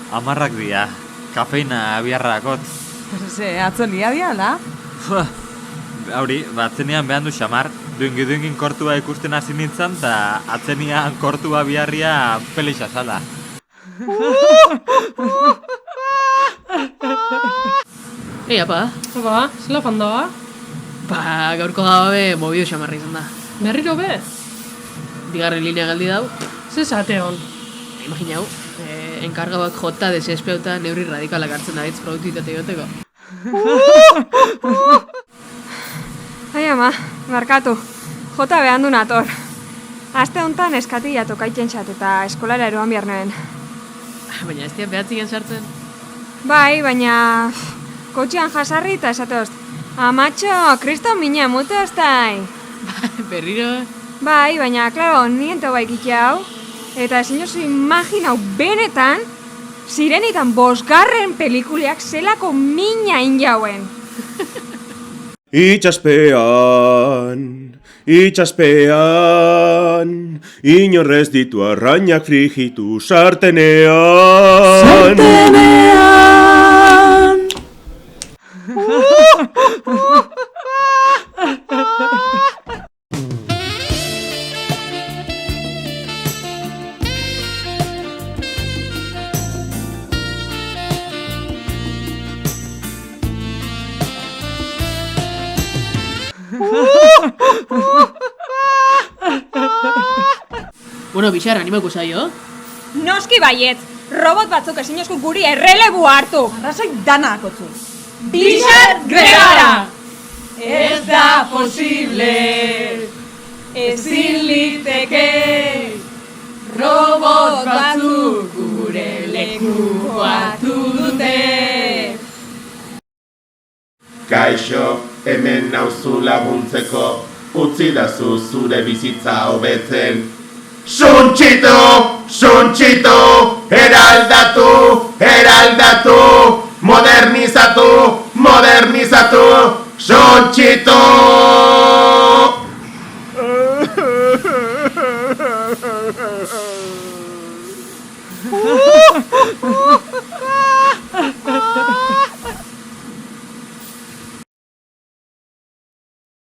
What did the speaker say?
Amarrak dia, kafeina biharrakot. Ze, atzo lia diala? Hauri, atzenian behan du xamar, duingin kortua ikusten hasi nintzen, eta atzenian kortua biharria pelixa zala. Ei, apa? Ba, zela fandoa? Ba, gaurko gabe mobido xamarra izan da. Berriro be? Bigarren linea galdi dau. Ze zate hon? Imagina hau, enkargauak jota desespeuta neurri radikalak hartzen da hitz produktivitate goteko. Ai ama, barkatu, jota behan du nator. Aste honetan eskatila tokaitzen txat eta eskolara eroan behar nuen. Baina ez dian behatzingen sartzen. Bai, baina kotxean jasarri eta esatozt. Amatxo, kriston mina mutu oztai. Berriro? Bai, baina, klaro, niento baikiki hau. Eta ezin oso imaginau benetan, Sirenitan 5. pelikuleak zelako mina injauen. Itxaspean, inorrez ditu arrainak frigitu sartenean. Bueno, Bixar, animako zaio? Noski baietz, robot batzuk ezin oskun guri errelebu hartu. Arrazoi dana akotzu. Bixar grebara! Ez da posible, ezin liteke, robot batzuk gure leku hartu dute. Kaixo, hemen nauzu laguntzeko, utzi dazu zure bizitza hobetzen. Suntxitu, suntxitu, eraldatu, eraldatu, modernizatu, modernizatu, suntxitu!